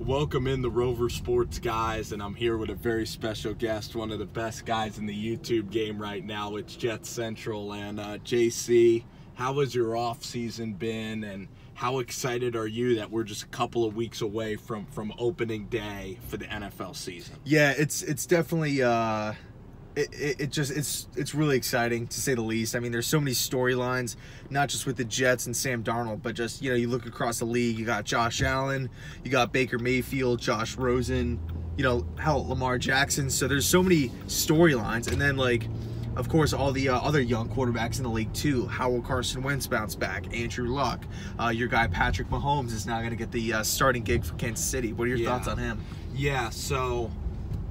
Welcome in the Rover Sports guys, and I'm here with a very special guest, one of the best guys in the YouTube game right now. It's Jetscentral. And JC, how has your off season been, and how excited are you that we're just a couple of weeks away from opening day for the NFL season? Yeah, it's definitely it's really exciting, to say the least. I mean, there's so many storylines, not just with the Jets and Sam Darnold, but just, you know, you look across the league, you got Josh Allen, you got Baker Mayfield, Josh Rosen, you know, hell, Lamar Jackson. So there's so many storylines. And then, like, of course, all the other young quarterbacks in the league too. How will Carson Wentz bounce back? Andrew Luck, your guy Patrick Mahomes is now going to get the starting gig for Kansas City. What are your thoughts on him? Yeah, so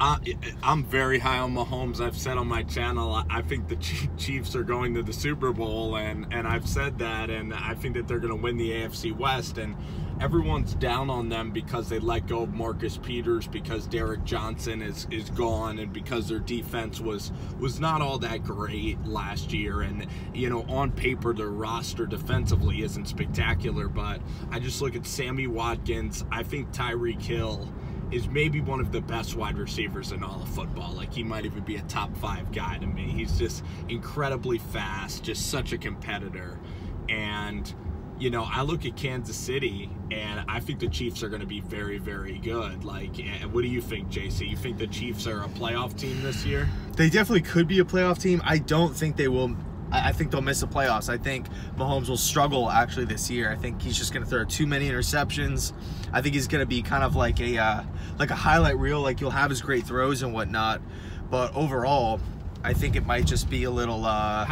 I'm very high on Mahomes. I've said on my channel, I think the Chiefs are going to the Super Bowl, and I've said that, and I think that they're going to win the AFC West, and everyone's down on them because they let go of Marcus Peters, because Derek Johnson is gone, and because their defense was not all that great last year. And, you know, on paper their roster defensively isn't spectacular, but I just look at Sammy Watkins. I think Tyreek Hill is maybe one of the best wide receivers in all of football. Like, he might even be a top 5 guy to me. He's just incredibly fast, just such a competitor. And, you know, I look at Kansas City, and I think the Chiefs are going to be very, very good. Like, what do you think, JC? You think the Chiefs are a playoff team this year? They definitely could be a playoff team. I don't think they will. I think they'll miss the playoffs. I think Mahomes will struggle actually this year. I think he's just going to throw too many interceptions. I think he's going to be kind of like a highlight reel. Like, he'll have his great throws and whatnot, but overall, I think it might just be a little rocky.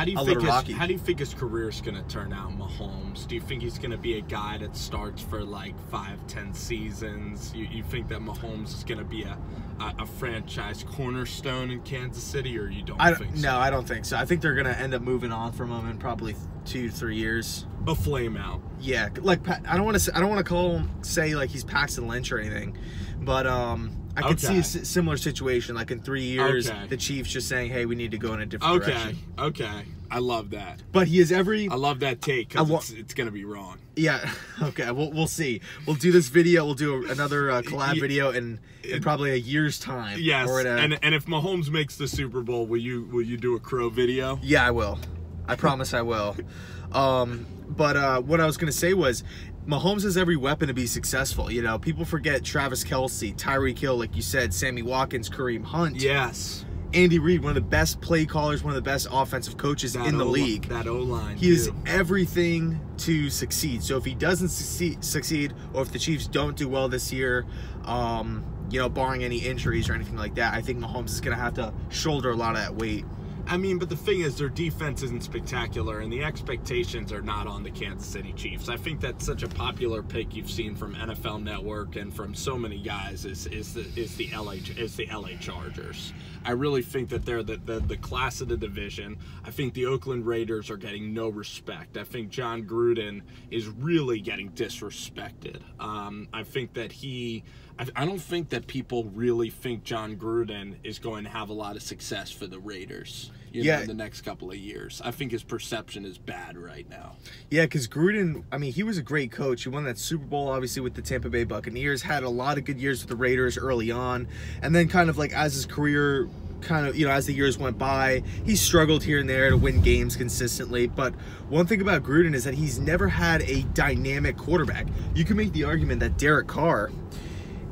How do you think his career is going to turn out, Mahomes? Do you think he's going to be a guy that starts for like 5-10 seasons? You think that Mahomes is going to be a franchise cornerstone in Kansas City, or you don't think so? No, I don't think so. I think they're going to end up moving on from him in probably 2 to 3 years. A flame out. Yeah, like, I don't want to say like he's Paxton Lynch or anything, but I could see a similar situation, like in 3 years, the Chiefs just saying, hey, we need to go in a different direction. Okay. I love that. But he has every... I love that take, because it's going to be wrong. Yeah, okay, we'll see. We'll do this video, we'll do another collab video in probably a year's time. Yes, and if Mahomes makes the Super Bowl, will you do a crow video? Yeah, I will. I promise I will. But what I was going to say was, Mahomes has every weapon to be successful. You know, people forget Travis Kelce, Tyreek Hill, like you said, Sammy Watkins, Kareem Hunt. Yes. Andy Reid, one of the best play callers, one of the best offensive coaches in the league. That O-line, he has everything to succeed. So if he doesn't succeed, or if the Chiefs don't do well this year, you know, barring any injuries or anything like that, I think Mahomes is going to have to shoulder a lot of that weight. I mean, but the thing is, their defense isn't spectacular, and the expectations are not on the Kansas City Chiefs. I think that's such a popular pick you've seen from NFL Network and from so many guys is the LA Chargers. I really think that they're the class of the division. I think the Oakland Raiders are getting no respect. I think John Gruden is really getting disrespected. I think that I don't think that people really think John Gruden is going to have a lot of success for the Raiders in the next couple of years. I think his perception is bad right now. Yeah, because Gruden, I mean, he was a great coach. He won that Super Bowl, obviously, with the Tampa Bay Buccaneers, had a lot of good years with the Raiders early on, and then kind of like as his career as the years went by, he struggled here and there to win games consistently. But one thing about Gruden is that he's never had a dynamic quarterback. You can make the argument that Derek Carr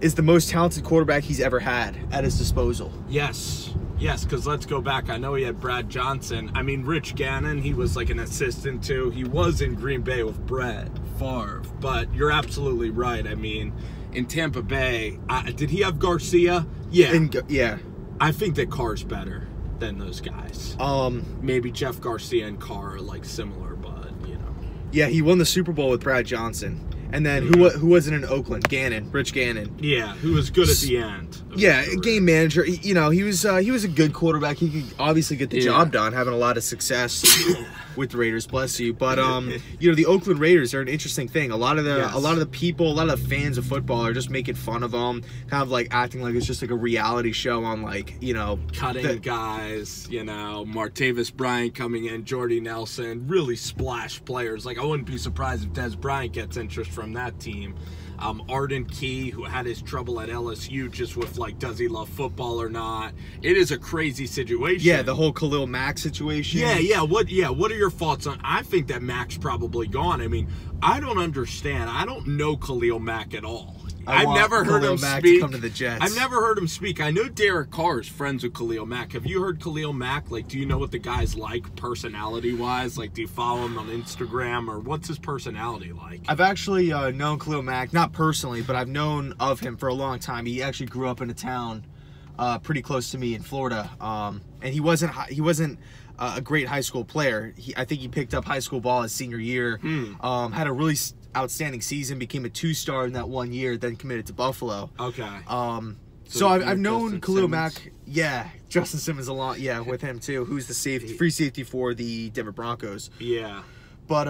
is the most talented quarterback he's ever had at his disposal. Yes, because let's go back. I know he had Brad Johnson. I mean, Rich Gannon, he was like an assistant too. He was in Green Bay with Brett Favre. But you're absolutely right. I mean, in Tampa Bay, did he have Garcia? Yeah. Yeah. I think that Carr's better than those guys. Maybe Jeff Garcia and Carr are like similar, but you know. Yeah, he won the Super Bowl with Brad Johnson. And then who wasn't in Oakland? Rich Gannon. Yeah, who was good at the end. Yeah, game manager. You know, he was a good quarterback. He could obviously get the job done, having a lot of success with the Raiders. Bless you. But you know, the Oakland Raiders are an interesting thing. A lot of the people, a lot of the fans of football are just making fun of them, kind of like acting like it's just like a reality show on, like, you know, cutting guys. You know, Martavis Bryant coming in, Jordy Nelson, really splash players. Like, I wouldn't be surprised if Des Bryant gets interest from that team. Arden Key, who had his trouble at LSU just with, like, does he love football or not. It is a crazy situation. Yeah, the whole Khalil Mack situation. Yeah. What are your thoughts on? I think that Mack's probably gone. I mean, I don't understand. I don't know Khalil Mack at all. I've never heard him speak. To come to the Jets. I've never heard him speak. I know Derek Carr is friends with Khalil Mack. Have you heard Khalil Mack? Like, do you know what the guy's like personality-wise? Like, do you follow him on Instagram, or what's his personality like? I've actually known Khalil Mack, not personally, but I've known of him for a long time. He actually grew up in a town pretty close to me in Florida, and he wasn't a great high school player. I think he picked up high school ball his senior year. Had a really outstanding season, became a 2-star in that 1 year, then committed to Buffalo. Okay. So I've known Khalil Mack. Yeah, Justin Simmons a lot. Yeah, with him too. Who's the free safety for the Denver Broncos? Yeah. But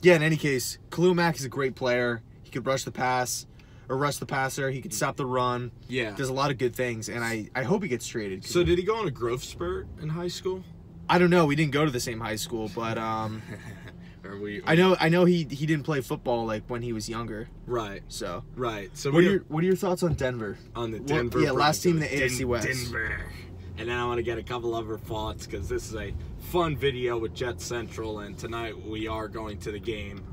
yeah. In any case, Khalil Mack is a great player. He could rush the pass or rush the passer. He could stop the run. Yeah. Does a lot of good things, and I hope he gets traded. So did he go on a growth spurt in high school? I don't know. We didn't go to the same high school, but I know he didn't play football like when he was younger. Right. So what are your thoughts on Denver? On the Denver? Yeah, last team in the AFC West. Denver. And then I want to get a couple other thoughts because this is a fun video with Jetscentral, and tonight we are going to the game.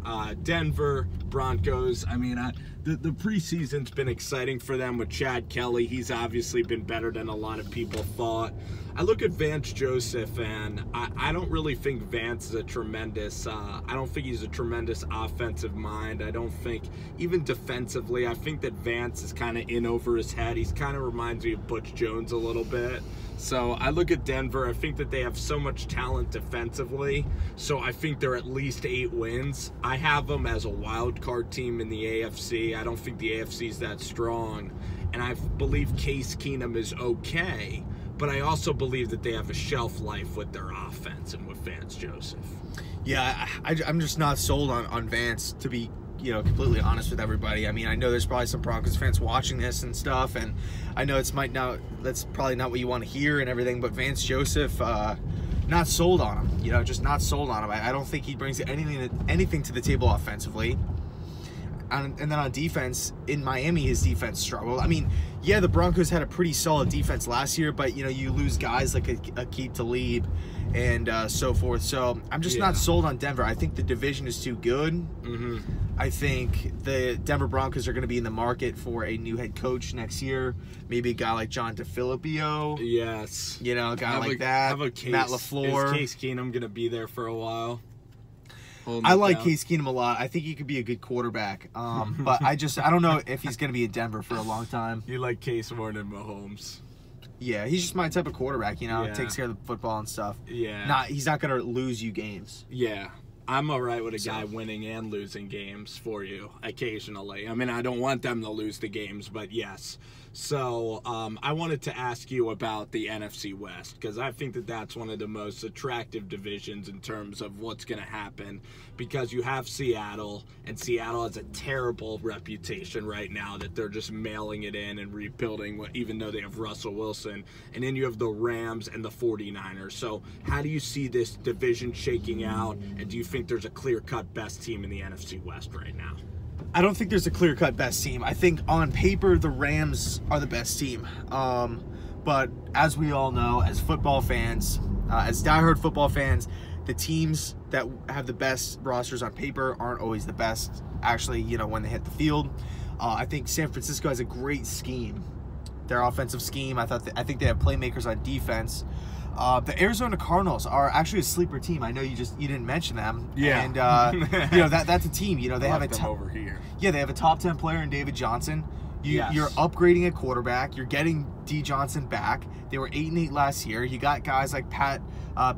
Denver Broncos. I mean, the preseason's been exciting for them with Chad Kelly. He's obviously been better than a lot of people thought. I look at Vance Joseph, and I don't really think Vance is a tremendous, I don't think he's a tremendous offensive mind. I don't think, even defensively, I think that Vance is kind of in over his head. He's kind of reminds me of Butch Jones a little bit. So I look at Denver, I think that they have so much talent defensively, so I think they're at least 8 wins. I have them as a wild card team in the AFC. I don't think the AFC is that strong, and I believe Case Keenum is okay. But I also believe that they have a shelf life with their offense and with Vance Joseph. Yeah, I'm just not sold on Vance, to be completely honest with everybody. I mean, I know there's probably some Broncos fans watching this and stuff, and I know that's probably not what you want to hear and everything, but Vance Joseph, not sold on him. Just not sold on him. I don't think he brings anything to the table offensively. And then on defense, in Miami, his defense struggled. I mean, yeah, the Broncos had a pretty solid defense last year, but, you lose guys like Aqib Talib and so forth. So I'm just not sold on Denver. I think the division is too good. Mm-hmm. I think the Denver Broncos are going to be in the market for a new head coach next year. Maybe a guy like John DeFilippo. Yes. A guy like that. Matt LaFleur. Is Case Keenum going to be there for a while? I like Case Keenum a lot. I think he could be a good quarterback. But I don't know if he's going to be in Denver for a long time. You like Case more than Mahomes? Yeah, he's just my type of quarterback, takes care of the football and stuff. Yeah. He's not going to lose you games. Yeah. I'm all right with a guy winning and losing games for you occasionally. I mean, I don't want them to lose the games, but yes. So I wanted to ask you about the NFC West, because I think that that's one of the most attractive divisions in terms of what's going to happen, because you have Seattle, and Seattle has a terrible reputation right now that they're just mailing it in and rebuilding, even though they have Russell Wilson. And then you have the Rams and the 49ers. So how do you see this division shaking out, and do you think there's a clear-cut best team in the NFC West right now? I don't think there's a clear-cut best team. I think on paper the Rams are the best team. But as we all know, as football fans, as diehard football fans, the teams that have the best rosters on paper aren't always the best, actually, when they hit the field. I think San Francisco has a great scheme. Their offensive scheme, I think they have playmakers on defense. The Arizona Cardinals are actually a sleeper team. I know you didn't mention them. Yeah. And that's a team. They have a over here. Yeah, they have a top 10 player in David Johnson. Yes. You're upgrading at quarterback. You're getting D. Johnson back. They were 8-8 last year. You got guys like Pat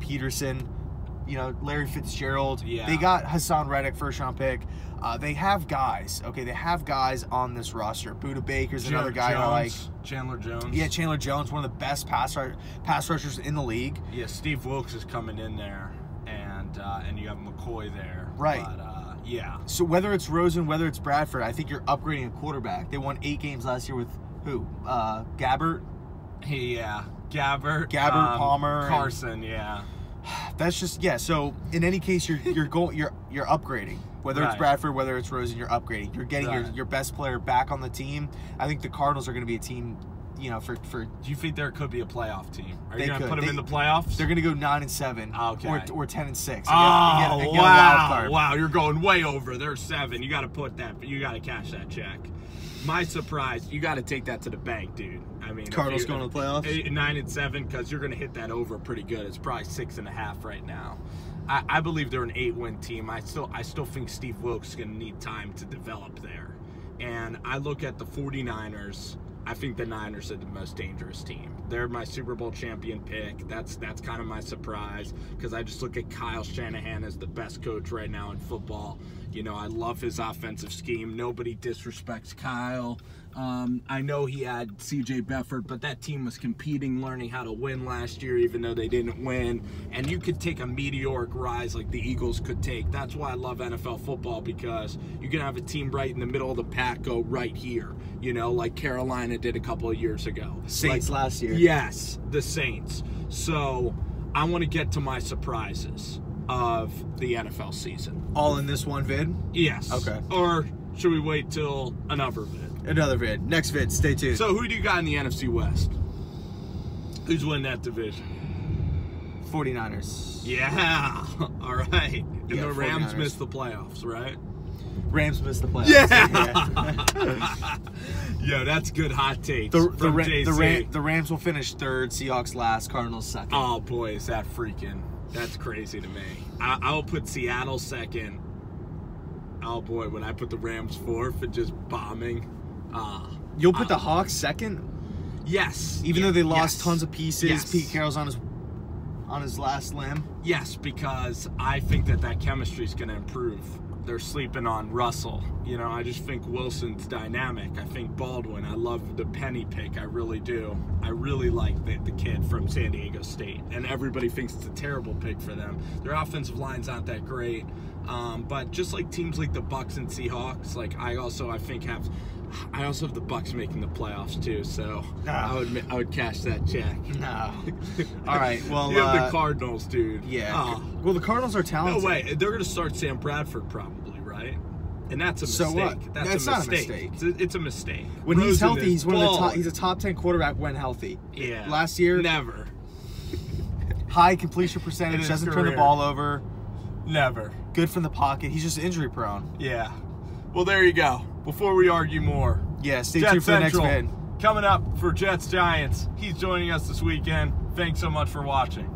Peterson, Larry Fitzgerald. Yeah. They got Hassan Reddick, first-round pick. They have guys. Okay, they have guys on this roster. Buda Baker's another guy I like. Chandler Jones. Yeah, Chandler Jones, one of the best pass rushers in the league. Yeah, Steve Wilkes is coming in there, and you have McCoy there. Right. But, yeah. So whether it's Rosen, whether it's Bradford, I think you're upgrading a quarterback. They won 8 games last year with who? Gabbert? Yeah. Gabbert, Palmer, Carson, yeah. That's just so in any case you're upgrading. Whether it's Bradford, whether it's Rosen, you're upgrading. You're getting your best player back on the team. I think the Cardinals are going to be a team, for. Do you think there could be a playoff team? Are you going to put them in the playoffs? They're going to go 9-7. Okay. Or 10-6. Wow! Get a wild card. Wow! You're going way over. They're 7. You got to put that. You got to cash that check. My surprise, you got to take that to the bank, dude. I mean, Cardinals going to the playoffs? 9-7, because you're going to hit that over pretty good. It's probably 6.5 right now. I believe they're an 8-win team. I still think Steve Wilkes is going to need time to develop there. And I look at the 49ers. I think the Niners are the most dangerous team. They're my Super Bowl champion pick. That's kind of my surprise, because I just look at Kyle Shanahan as the best coach right now in football. I love his offensive scheme. Nobody disrespects Kyle. I know he had C.J. Beathard, but that team was competing, learning how to win last year, even though they didn't win. And you could take a meteoric rise like the Eagles could take. That's why I love NFL football, because you can have a team right in the middle of the pack go right here, like Carolina did a couple of years ago. Saints last year. Yes, the Saints. So I want to get to my surprises of the NFL season. All in this one vid? Yes. Okay. Or should we wait till another vid? Another vid. Next vid. Stay tuned. So who do you got in the NFC West? Who's winning that division? 49ers. Yeah. All right. And the Rams 49ers. missed the playoffs, right? Rams missed the playoffs. Yeah. Yo, that's good hot takes. The Rams will finish 3rd, Seahawks last, Cardinals 2nd. Oh, boy, is that freaking... That's crazy to me. I will put Seattle 2nd. Oh, boy, when I put the Rams 4th and just bombing... You'll put the Hawks 2nd? Yes. Even though they lost tons of pieces, yes. Pete Carroll's on his last limb? Yes, because I think that chemistry is going to improve. They're sleeping on Russell. I just think Wilson's dynamic. I think Baldwin. I love the Penny pick. I really do. I really like the kid from San Diego State. And everybody thinks it's a terrible pick for them. Their offensive line's not that great. But just like teams like the Bucs and Seahawks, I also have the Bucs making the playoffs too. So I would cash that check. No. All right. Well, you have the Cardinals, dude. Yeah. Well, the Cardinals are talented. No way. They're going to start Sam Bradford probably, right? And that's a mistake. So what? That's not a mistake. It's a mistake. When he's healthy, he's he's a top 10 quarterback when healthy. Yeah. Last year, never. High completion percentage, doesn't turn the ball over. Never. Good from the pocket. He's just injury prone. Yeah. Well, there you go. Before we argue more. Yeah, stay tuned for the next vid. Coming up for Jets Giants. He's joining us this weekend. Thanks so much for watching.